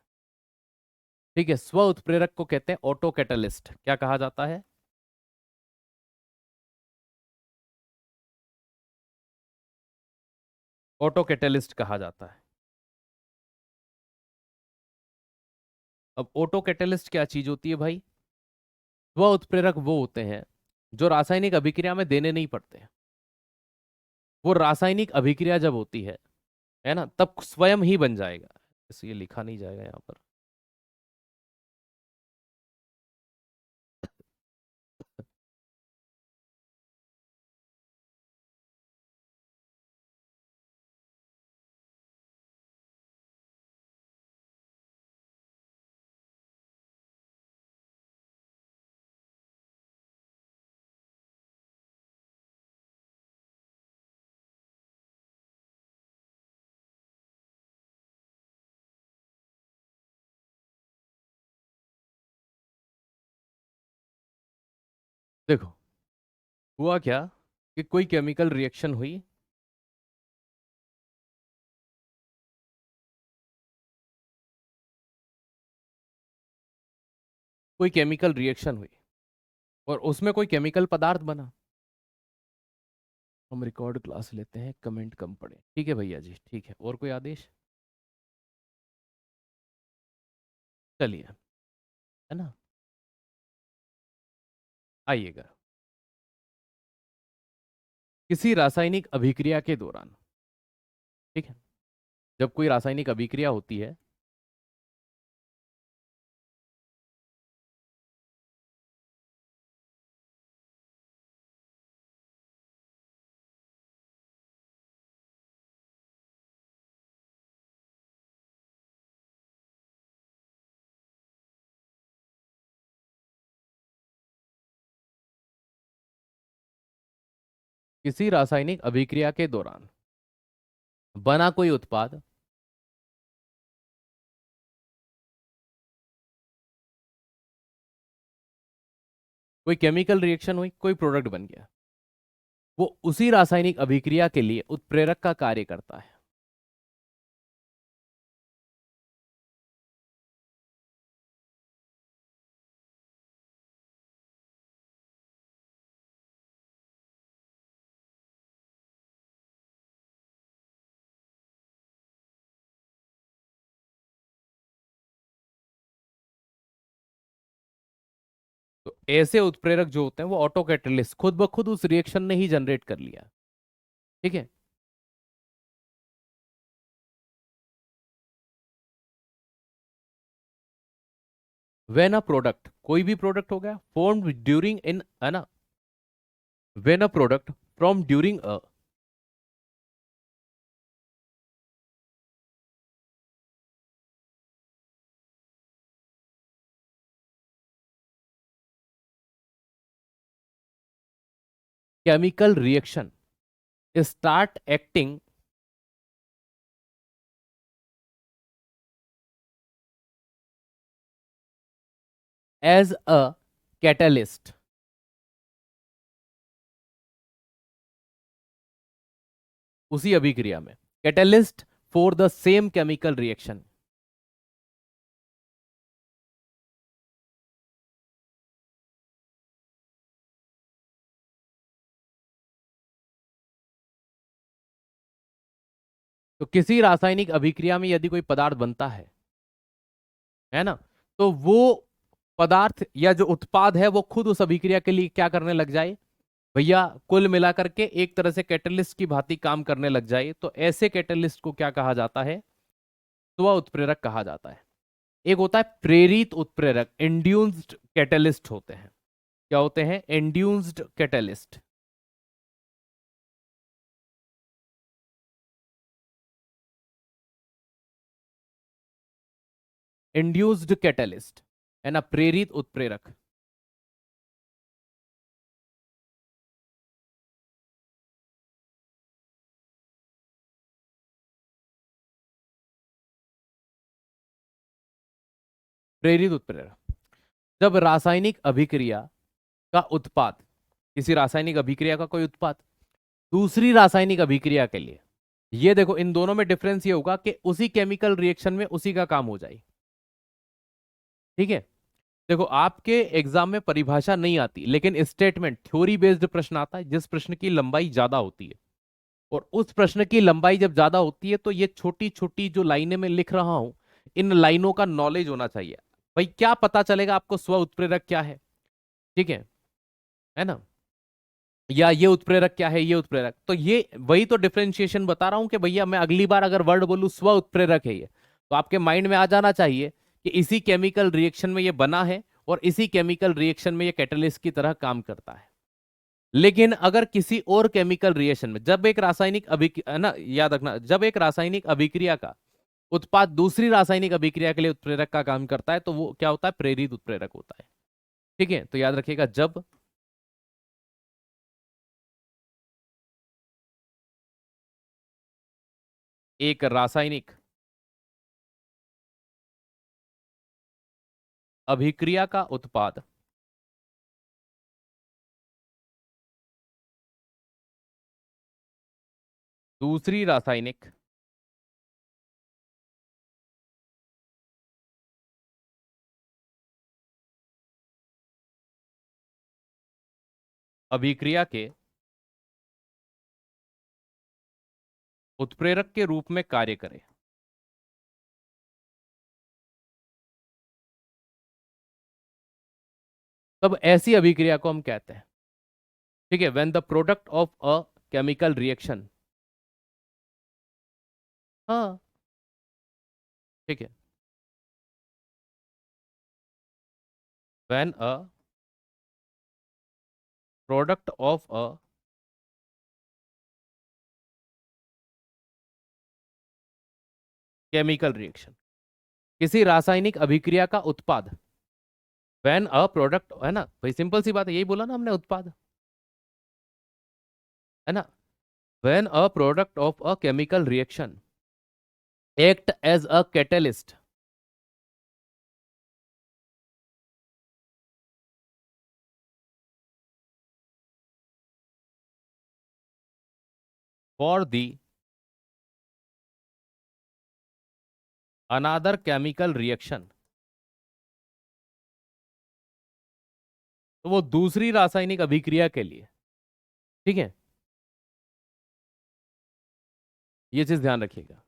ठीक है, स्व उत्प्रेरक को कहते हैं ऑटो कैटलिस्ट। क्या कहा जाता है? ऑटो कैटलिस्ट कहा जाता है। अब ऑटो कैटलिस्ट क्या चीज होती है भाई? स्व उत्प्रेरक वो होते हैं जो रासायनिक अभिक्रिया में देने नहीं पड़ते हैं। वो रासायनिक अभिक्रिया जब होती है ना, तब स्वयं ही बन जाएगा। इसलिए लिखा नहीं जाएगा यहाँ पर। देखो, हुआ क्या कि कोई केमिकल रिएक्शन हुई, कोई केमिकल रिएक्शन हुई और उसमें कोई केमिकल पदार्थ बना। हम रिकॉर्ड क्लास लेते हैं, कमेंट कम पड़े, ठीक है भैया जी, ठीक है। और कोई आदेश? चलिए, है ना, आइएगा। किसी रासायनिक अभिक्रिया के दौरान, ठीक है, जब कोई रासायनिक अभिक्रिया होती है, किसी रासायनिक अभिक्रिया के दौरान बना कोई उत्पाद, कोई केमिकल रिएक्शन हुई, कोई प्रोडक्ट बन गया, वो उसी रासायनिक अभिक्रिया के लिए उत्प्रेरक का कार्य करता है। तो ऐसे उत्प्रेरक जो होते हैं वो ऑटो कैटलिस्ट खुद ब खुद उस रिएक्शन ने ही जनरेट कर लिया, ठीक है। वेन अ प्रोडक्ट, कोई भी प्रोडक्ट हो गया, फॉर्म ड्यूरिंग इन, है ना, when a product from during a, chemical reaction start acting as a catalyst, उसी अभिक्रिया में catalyst for the same chemical reaction. तो किसी रासायनिक अभिक्रिया में यदि कोई पदार्थ बनता है ना, तो वो पदार्थ या जो उत्पाद है वो खुद उस अभिक्रिया के लिए क्या करने लग जाए भैया, कुल मिलाकर के एक तरह से कैटलिस्ट की भांति काम करने लग जाए। तो ऐसे कैटलिस्ट को क्या कहा जाता है? स्व उत्प्रेरक कहा जाता है। एक होता है प्रेरित उत्प्रेरक, इंड्यूस्ड कैटलिस्ट होते हैं। क्या होते हैं? Induced catalyst. इंड्यूस्ड कैटलिस्ट, है ना, प्रेरित उत्प्रेरक। प्रेरित उत्प्रेरक, जब रासायनिक अभिक्रिया का उत्पाद, किसी रासायनिक अभिक्रिया का कोई उत्पाद दूसरी रासायनिक अभिक्रिया के लिए, ये देखो इन दोनों में डिफरेंस ये होगा कि उसी केमिकल रिएक्शन में उसी का काम हो जाए। ठीक है, देखो आपके एग्जाम में परिभाषा नहीं आती, लेकिन स्टेटमेंट थ्योरी बेस्ड प्रश्न आता है जिस प्रश्न की लंबाई ज्यादा होती है, और उस प्रश्न की लंबाई जब ज्यादा होती है तो ये छोटी छोटी जो लाइनें मैं लिख रहा हूं, इन लाइनों का नॉलेज होना चाहिए। भाई क्या पता चलेगा आपको स्व उत्प्रेरक क्या है, ठीक है ना, या ये उत्प्रेरक क्या है, ये उत्प्रेरक, तो ये वही तो डिफरेंशिएशन बता रहा हूं कि भैया मैं अगली बार अगर वर्ड बोलूं स्व उत्प्रेरक है ये, तो आपके माइंड में आ जाना चाहिए कि इसी केमिकल रिएक्शन में ये बना है और इसी केमिकल रिएक्शन में ये कैटलिस्ट की तरह काम करता है। लेकिन अगर किसी और केमिकल रिएक्शन में, जब एक रासायनिक अभिक्रिया ना, याद रखना, जब एक रासायनिक अभिक्रिया का उत्पाद दूसरी रासायनिक अभिक्रिया के लिए उत्प्रेरक का काम करता है तो वो क्या होता है, प्रेरित उत्प्रेरक होता है। ठीक है, तो याद रखिएगा, जब एक रासायनिक अभिक्रिया का उत्पाद दूसरी रासायनिक अभिक्रिया के उत्प्रेरक के रूप में कार्य करे, तब ऐसी अभिक्रिया को हम कहते हैं, ठीक है, when the product of a chemical reaction, हाँ ठीक है, when a product of a chemical reaction, किसी रासायनिक अभिक्रिया का उत्पाद, व्हेन अ प्रोडक्ट, है ना भाई, सिंपल सी बात है, यही बोला ना हमने, उत्पाद, है ना, when a product of a chemical reaction act as a catalyst for the another chemical reaction, तो वो दूसरी रासायनिक अभिक्रिया के लिए, ठीक है, ये चीज ध्यान रखिएगा।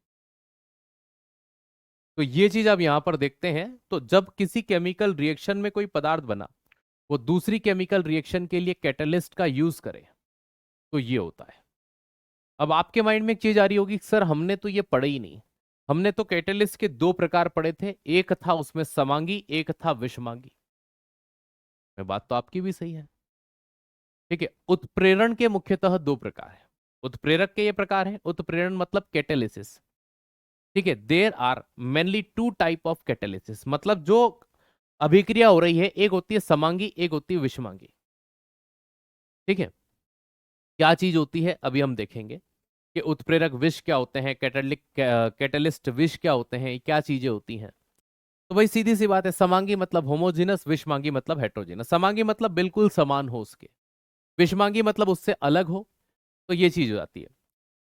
तो ये चीज आप यहां पर देखते हैं, तो जब किसी केमिकल रिएक्शन में कोई पदार्थ बना, वो दूसरी केमिकल रिएक्शन के लिए कैटलिस्ट का यूज करे, तो ये होता है। अब आपके माइंड में एक चीज आ रही होगी, सर हमने तो ये पढ़े ही नहीं, हमने तो कैटलिस्ट के दो प्रकार पढ़े थे, एक था उसमें समांगी, एक था विषमांगी। मैं बात तो आपकी भी सही है, ठीक है, उत्प्रेरण के मुख्यतः दो प्रकार है, उत्प्रेरक के ये प्रकार है, उत्प्रेरण मतलब कैटेलिसिस, ठीक है, there are mainly two type of catalysis, मतलब जो अभिक्रिया हो रही है, एक होती है समांगी, एक होती है विषमांगी, ठीक है। क्या चीज होती है अभी हम देखेंगे कि उत्प्रेरक विष क्या होते हैं, कैटलिक कैटलिस्ट विष क्या होते हैं, क्या चीजें होती हैं। तो भाई सीधी सी बात है, समांगी मतलब होमोजिनस, विषमांगी मतलब हेट्रोजिनस। समांगी मतलब बिल्कुल समान हो उसके, विषमांगी मतलब उससे अलग हो, तो ये चीज हो जाती है।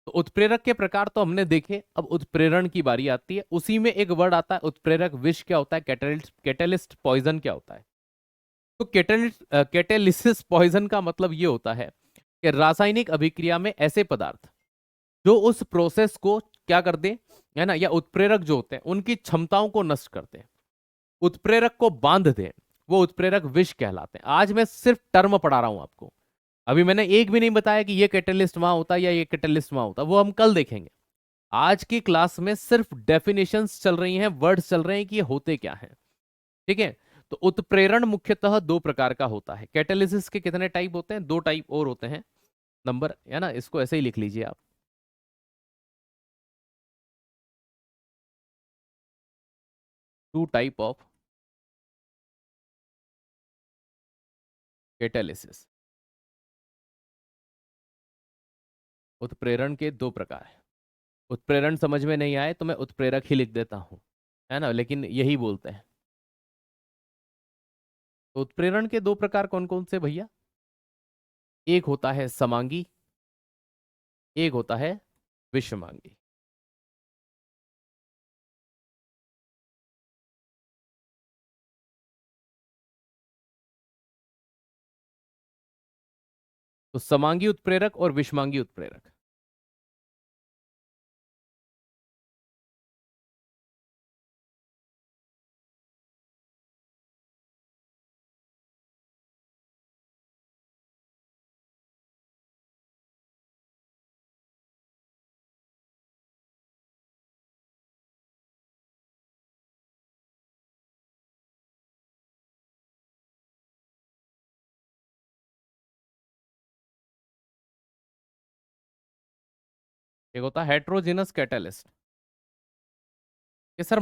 तो उत्प्रेरक के प्रकार तो हमने देखे, अब उत्प्रेरण की बारी आती है, उसी में एक वर्ड आता है उत्प्रेरक विष क्या होता है, कैटलिस्ट, कैटलिस्ट पॉइजन क्या होता है। तो कैटलिस्ट कैटेलिसिस पॉइजन का मतलब ये होता है कि रासायनिक अभिक्रिया में ऐसे पदार्थ जो उस प्रोसेस को क्या कर दे, है ना, या उत्प्रेरक जो होते हैं उनकी क्षमताओं को नष्ट करते हैं, उत्प्रेरक को बांध दे, वो उत्प्रेरक विष कहलाते हैं। आज मैं सिर्फ टर्म पढ़ा रहा हूं आपको, अभी मैंने एक भी नहीं बताया कि ये कैटलिस्ट वहां होता है या ये कैटलिस्ट वहां होता है, वो हम कल देखेंगे। आज की क्लास में सिर्फ डेफिनेशंस चल रही हैं, वर्ड्स चल रहे हैं कि ये होते क्या हैं, ठीक है। तो उत्प्रेरण मुख्यतः दो प्रकार का होता है। कैटालिसिस के कितने टाइप होते हैं, दो टाइप और होते हैं, नंबर, है ना, इसको ऐसे ही लिख लीजिए आप, टू टाइप ऑफ कैटालिसिस, उत्प्रेरण के दो प्रकार है। उत्प्रेरण समझ में नहीं आए तो मैं उत्प्रेरक ही लिख देता हूं, है ना, लेकिन यही बोलते हैं। तो उत्प्रेरण के दो प्रकार कौन कौन से भैया? एक होता है समांगी, एक होता है विषमांगी। तो समांगी उत्प्रेरक और विषमांगी उत्प्रेरक। एक होता है हेट्रोजेनस कैटलिस्ट। ये सर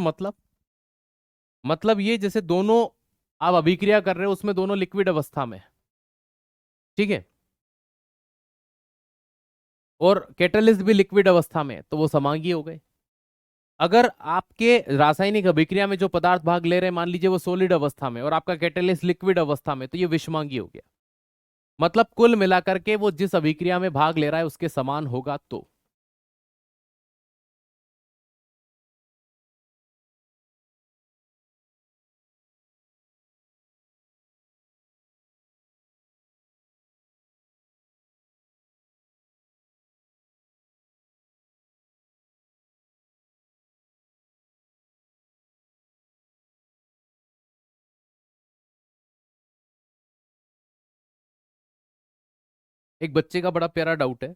मतलब ये जैसे दोनों आप अभिक्रिया कर रहे हो उसमें दोनों लिक्विड अवस्था में है, ठीक है, और कैटलिस्ट भी लिक्विड अवस्था में है, तो वो समांगी हो गए। अगर आपके रासायनिक अभिक्रिया में जो पदार्थ भाग ले रहे हैं मान लीजिए वो सॉलिड अवस्था में और आपका कैटलिस्ट लिक्विड अवस्था में, तो ये विषमांगी हो गया। मतलब कुल मिलाकर के वो जिस अभिक्रिया में भाग ले रहा है उसके समान होगा तो। एक बच्चे का बड़ा प्यारा डाउट है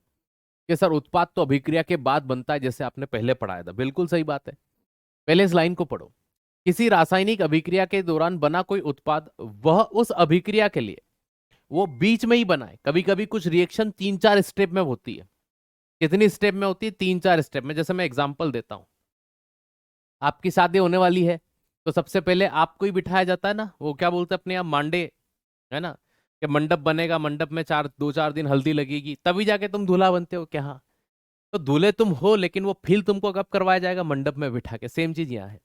कि सर उत्पाद तो अभिक्रिया के बाद बनता है जैसे आपने पहले पढ़ाया था। बिल्कुल सही बात है। पहले इस लाइन को पढ़ो। किसी रासायनिक अभिक्रिया के दौरान बना कोई उत्पाद वह उस अभिक्रिया के लिए वो बीच में ही बना है। कभी कभी कुछ रिएक्शन 3-4 स्टेप में होती है। कितनी स्टेप में होती है? 3-4 स्टेप में। जैसे मैं एग्जांपल देता हूं, आपकी शादी होने वाली है तो सबसे पहले आपको ही बिठाया जाता है ना, वो क्या बोलते हैं अपने यहाँ, मांडे, है ना, कि मंडप बनेगा, मंडप में 2-4 दिन हल्दी लगेगी तभी जाके तुम दूल्हा बनते हो क्या? हाँ। तो दूल्हे तुम हो लेकिन वो फील तुमको कब करवाया जाएगा? मंडप में बिठा के। सेम चीज यहाँ है।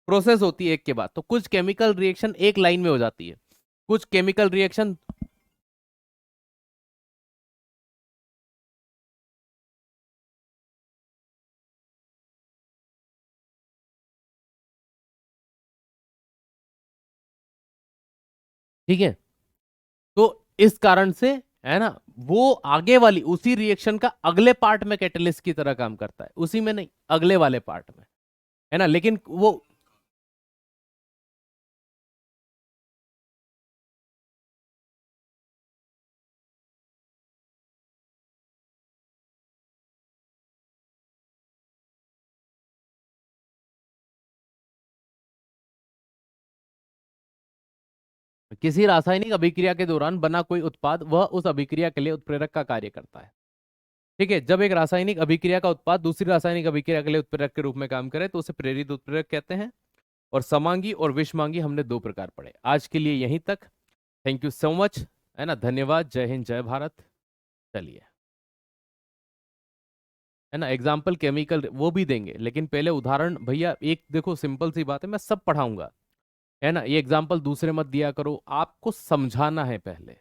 प्रोसेस होती है एक के बाद। तो कुछ केमिकल रिएक्शन एक लाइन में हो जाती है, कुछ केमिकल रिएक्शन। ठीक है, तो इस कारण से, है ना, वो आगे वाली उसी रिएक्शन का अगले पार्ट में कैटलिस्ट की तरह काम करता है, उसी में नहीं, अगले वाले पार्ट में, है ना। लेकिन वो किसी रासायनिक अभिक्रिया के दौरान बना कोई उत्पाद वह उस अभिक्रिया के लिए उत्प्रेरक का कार्य करता है। ठीक है, जब एक रासायनिक अभिक्रिया का उत्पाद दूसरी रासायनिक अभिक्रिया के लिए उत्प्रेरक के रूप में काम करे तो उसे प्रेरित उत्प्रेरक कहते हैं। और समांगी और विषमांगी हमने दो प्रकार पढ़े। आज के लिए यहीं तक। थैंक यू सो मच, है ना। धन्यवाद। जय हिंद, जय भारत। चलिए, है ना, एग्जाम्पल केमिकल वो भी देंगे लेकिन पहले उदाहरण भैया एक देखो, सिंपल सी बात है, मैं सब पढ़ाऊंगा, है ना। ये एग्जाम्पल दूसरे मत दिया करो, आपको समझाना है पहले।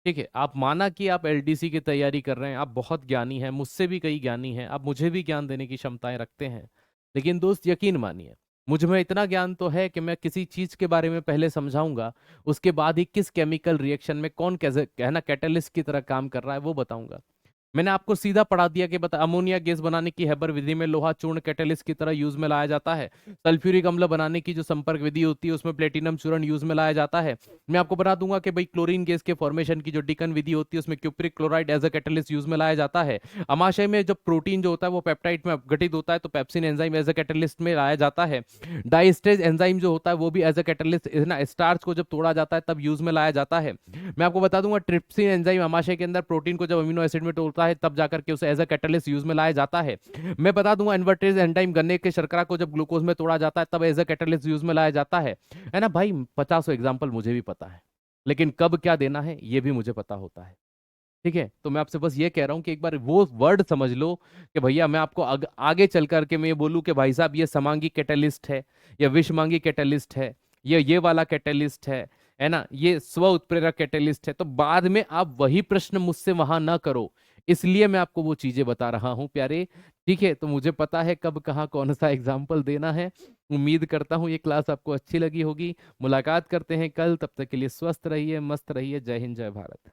ठीक है, आप माना कि आप एलडीसी की तैयारी कर रहे हैं, आप बहुत ज्ञानी हैं, मुझसे भी कई ज्ञानी हैं, आप मुझे भी ज्ञान देने की क्षमताएं रखते हैं, लेकिन दोस्त यकीन मानिए, मुझ में इतना ज्ञान तो है कि मैं किसी चीज के बारे में पहले समझाऊंगा, उसके बाद ही किस केमिकल रिएक्शन में कौन कैसे, है ना, कैटलिस्ट की तरह काम कर रहा है वो बताऊंगा। मैंने आपको सीधा पढ़ा दिया कि बता, अमोनिया गैस बनाने की हैबर विधि में लोहा चूर्ण कैटलिस्ट की तरह यूज में लाया जाता है। सल्फ्यूरिक अम्ल बनाने की जो संपर्क विधि होती है उसमें प्लेटिनम चूर्ण यूज में लाया जाता है। मैं आपको बता दूंगा कि भाई क्लोरीन गैस के फॉर्मेशन की जो डिकन विधि होती है उसमें cupric chloride as a catalyst use में लाया जाता है। अमाशय में जब प्रोटीन जो होता है वो पेप्टाइड में अपघटित होता है तो pepsin enzyme as a catalyst में लाया जाता है। डाइस्टेज एंजाइम जो होता है वो भी एज अ कैटलिस्ट, ना, स्टार्च को जब तोड़ा जाता है तब यूज में लाया जाता है। मैं आपको बता दूंगा ट्रिप्सिन एंजाइम अमाशय के अंदर प्रोटीन को जब अमीनो एसिड में तोड़ता है तब जाकर के उसे एज अ कैटलिस्ट यूज में लाया जाता है। मैं बता दूंगा इन्वर्टेज एंजाइम गन्ने के शर्करा को जब ग्लूकोज में तोड़ा जाता है तब एज अ कैटलिस्ट यूज में लाया जाता है ना भाई। 50 एग्जाम्पल मुझे भी पता है, लेकिन कब क्या देना है ये भी मुझे पता होता है। ठीक है, तो मैं आपसे बस ये कह रहा हूं कि एक बार वो वर्ड समझ लो कि भैया मैं आपको आगे चल करके मैं ये बोलूं कि भाई साहब ये समांगी कैटलिस्ट है या विषमांगी कैटलिस्ट है, ये वाला कैटलिस्ट है है ना, ये स्व उत्प्रेरक कैटेलिस्ट है, तो बाद में आप वही प्रश्न मुझसे वहां ना करो, इसलिए मैं आपको वो चीजें बता रहा हूँ प्यारे। ठीक है, तो मुझे पता है कब कहाँ कौन सा एग्जाम्पल देना है। उम्मीद करता हूँ ये क्लास आपको अच्छी लगी होगी। मुलाकात करते हैं कल, तब तक के लिए स्वस्थ रहिए, मस्त रहिए। जय हिंद, जय भारत।